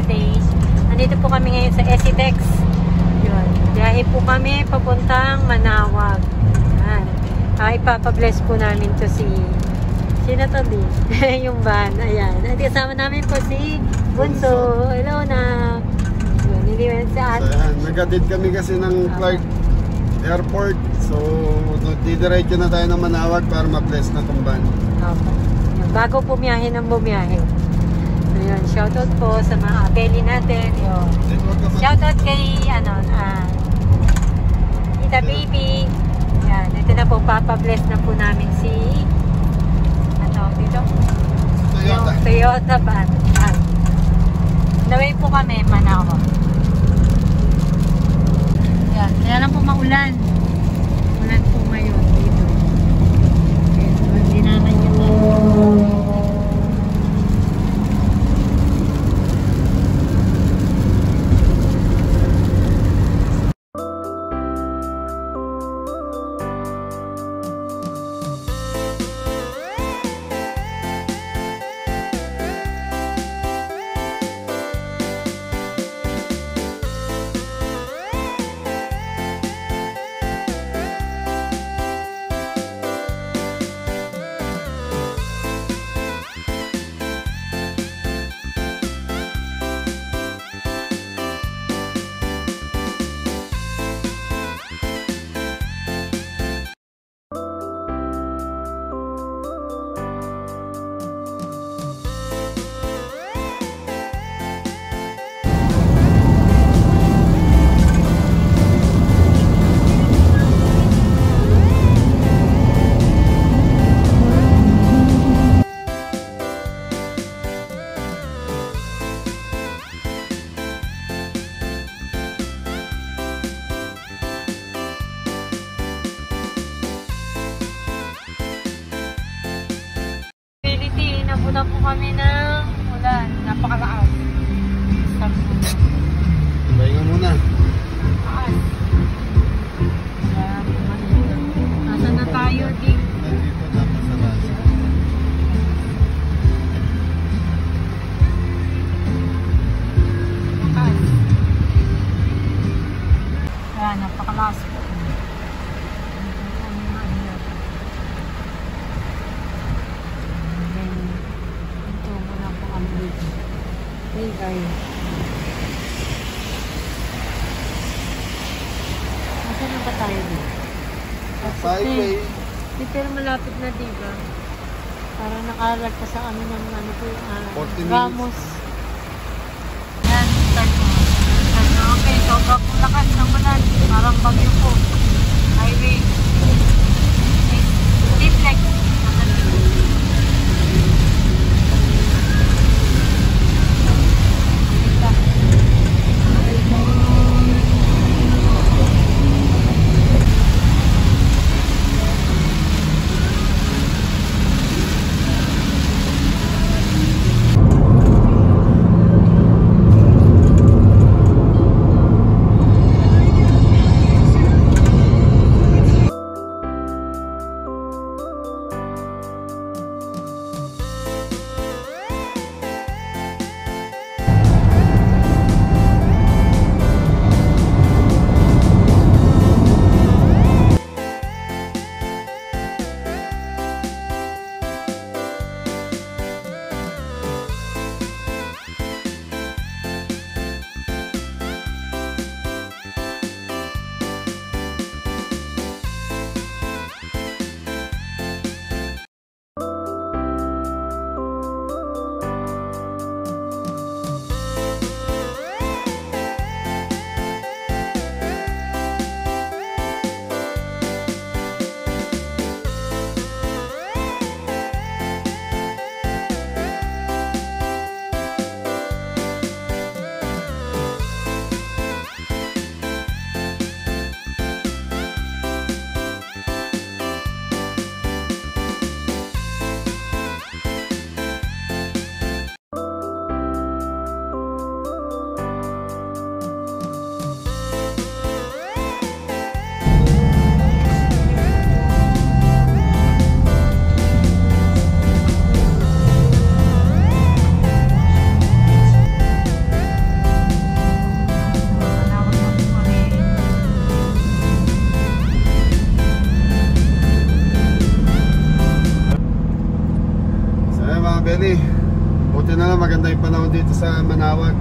Heritage. Nandito po kami ngayon sa Esitex. Yun. Biyahe po kami papuntang Manawag. Yan. Ipapabless po namin to si sino to din? Yung van. Ayan. At kasama namin po si Bunso. Hello na. Yun. Niliwan sa at. Nagatid kami kasi ng Clark Airport. So, didiretso na tayo ng Manawag para ma-bless na tong van. Okay. Bago pumiyahe ng bumiyahe. Ayun, shoutout po sa mga abeli natin. Yun. Shoutout kay Ita Baby. Yan, ito na po, papabless na po namin si dito? Yung Toyota van. Naway po kami, Manawag. Yan, kaya lang po maulan. Ulan po ngayon dito. Hindi naman yung nabunan po kami ng ulan. Napakalakas. Pahinga muna. Taas. Nasaan na tayo, Ding? Nandito na Pasalasan. Taas. Ayan, napakalakas po. Hey guys. Nasaan na ba tayo dito? Highway. Pero malapit na, diba? Parang nakalagpas sa kami ng 40 minutes. Ramos. Yan, start mo. Okay, sobrang lakas ng ulan. Parang bagyo po. Highway. Deep maganda yung panahon dito sa Manawag.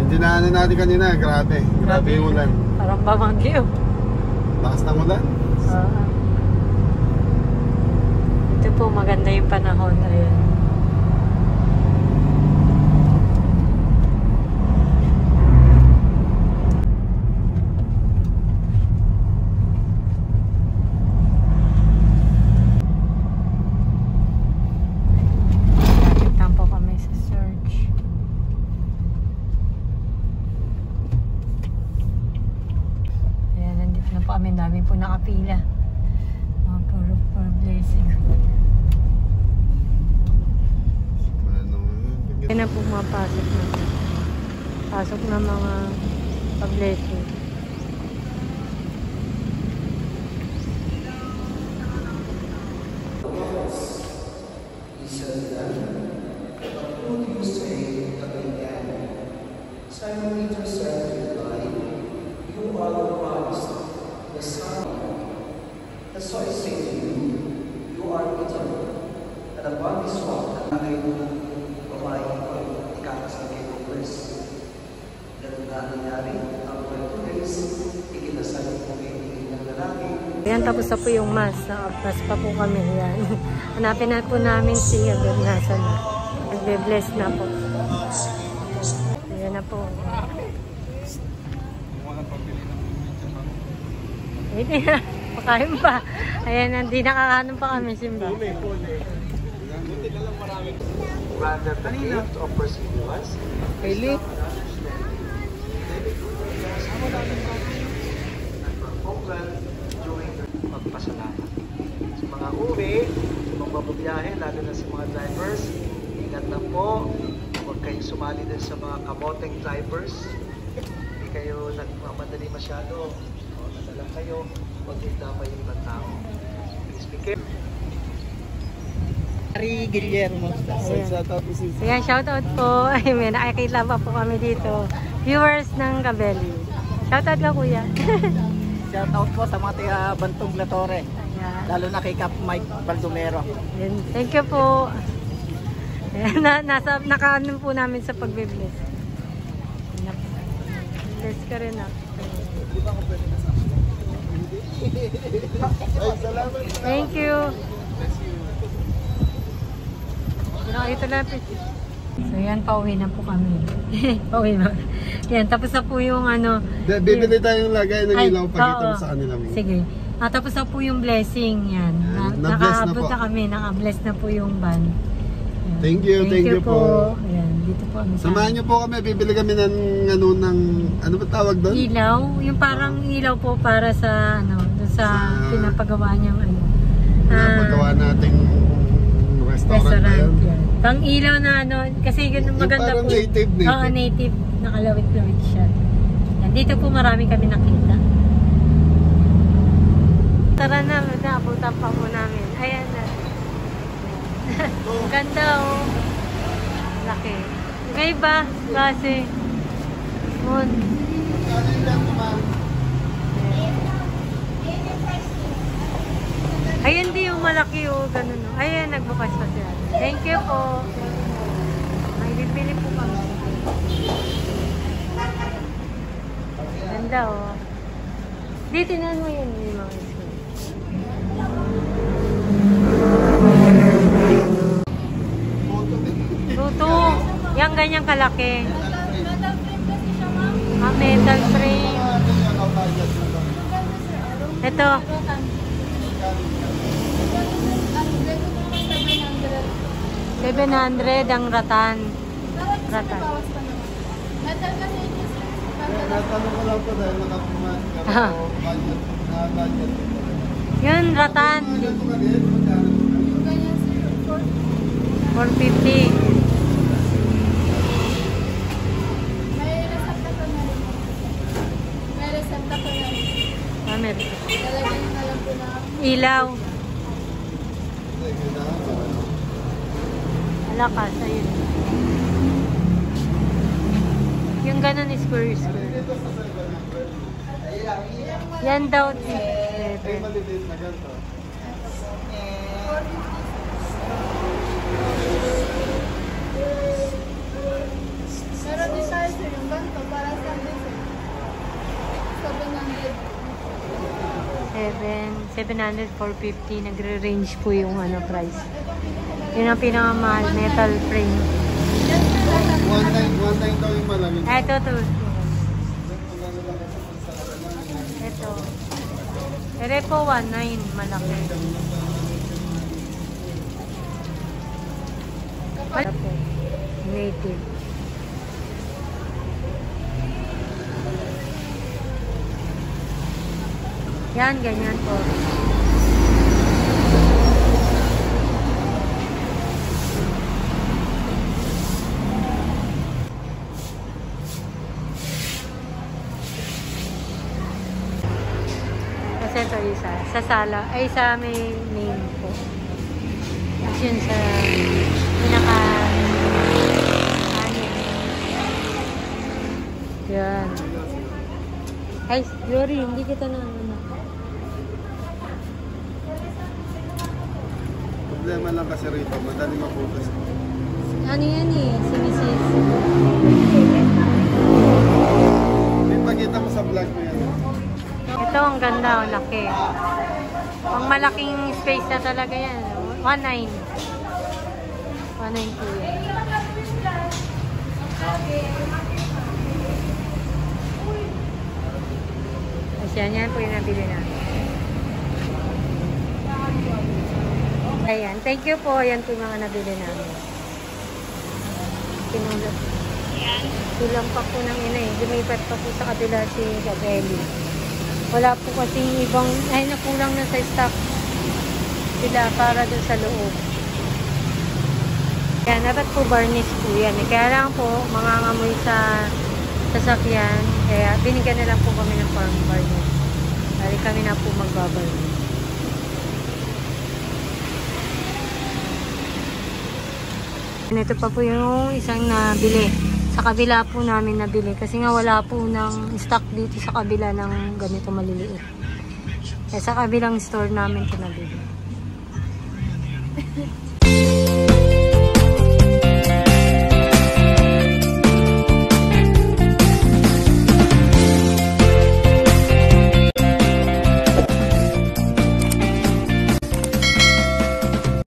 Yung dinaanan natin kanina, grabe. Grabe yung ulan. Parang bamagyo. Lakas ng ulan. Ito po, maganda yung panahon. Ayan. Dami po nakapila. For blessing. Yan na po mapasok na. Pasok na mga pa-blessing. That's why I say to you, you are eternal. And upon this rock, na kayo babae ko, ikakasal kay Congress. Ganun na nangyari, ang 2 days, ikinasal ko kay ng lalaki. Ayan, tapos na po yung mass. Nakapas pa po kami. Ayan. Hanapin na po namin si Abel nasa na. Nagbe-bless na po. Ayan na po. Wait na. Pakain pa. Ayan, hindi nakakaano pa kami, Simba. Rather than gift of perseverance, Really? nagpapoklan during magpasalamat. Sa mga uwi, sa mga bababiyahe, lalo na sa mga drivers, ingat na po. Huwag kayong sumali din sa mga kamoteng drivers. Hindi kayo nagmamadali masyado. O, nadala kayo. Huwag yung damay yung ibang tao. Please be careful. Ari Guillermo. Ayan, shoutout po. Ay, may nakikita pa po kami dito. Viewers ng Cabelli. Shoutout lang, kuya. Shoutout po sa mga taga Bantog La Torre. Ayan. Lalo na kay Cap Mike Baldomero. Ayan. Thank you po. Ayan, nakaano po namin sa pagbe-bless. Bless ka rin ako. Thank you. Ito lang. So yan, pauwi na po kami. Pauwi na. Yan, tapos na po yung ano. Bibili tayong lagay ng ilaw pagkita mo oo. sa kanila. Sige. Tapos na po yung blessing. Yan. Nakaabot na kami. Naka-bless na po yung van. Yan. Thank you po. Ayan, dito po kami. Samahan niyo po kami. Bibili kami ng ano ba tawag doon? Ilaw. Yung parang ilaw po para sa ano, sa pinapagawa niyang ano. Pinapagawa nating restaurant na yan. Yan. Pang ilaw na ano, kasi maganda parang po. native. Oo, native. Nakalawit-lawit siya. Yan. Dito po marami kami nakita. Tara na, napunta pa po namin. Ayan na. Ganda oh. Laki. Okay ba? Kasi moon. Ayan di yung malaki oh, ganun oh. Ayan, nagbukas pa siya. Thank you po. May bibili po kami. Ganda oh. Di, tinan mo yun yung mga school. Tuto. Yang ganyang kalaki. Metal frame. Ito. 700 ang ratan. Ratan. Natanong ko lang po dahil nakapuman. Pero budget. Yun, ratan. 450. Meron. Ilaw. Alakas, ayun. Yung ganun is square. Yan daw. Maliliit na ganito. Meron din tayo sir yung ganito para sa sir. 700, 450. Nagre-range po yung ano price. Yun ang pinakamahal, metal frame. 1.9 daw yung malamig. Ito to. Ito. Ere po 1.9 malaki. Ito po. Native. Yan, ganyan po. Kasi ito isa. Sa sala. Ay, sa may main po. Tapos yun sa pinaka yan. Ay, Glory, hindi kita na ano. Problema lang kasi rito, madali maputas. Ano yan eh? Sinisis. May pagkita mo sa vlog mo yan. Ito, ang ganda. Ang laki. Pang malaking space na talaga yan. 1.9. 1.9 po yan. Yan po yung nabili natin. Ayan. Thank you po. Yan po yung mga nabili namin. Pinulot. Tulang pa po ng ina eh. Lumipat pa po sa kabila si Gabelli. Wala po kasing ibang, ay nakulang na sa stock sila para dun sa loob. Yan. Dapat po varnish po yan. Kaya lang po, mangangamoy sa sasakyan. Kaya binigyan na lang po kami ng farm varnish. Dahil kami na po magbabarnish. Ito pa po yung isang nabili. Sa kabila po namin nabili. Kasi nga wala po ng stock dito sa kabila ng ganito maliliit. Kaya sa kabilang store namin ito nabili.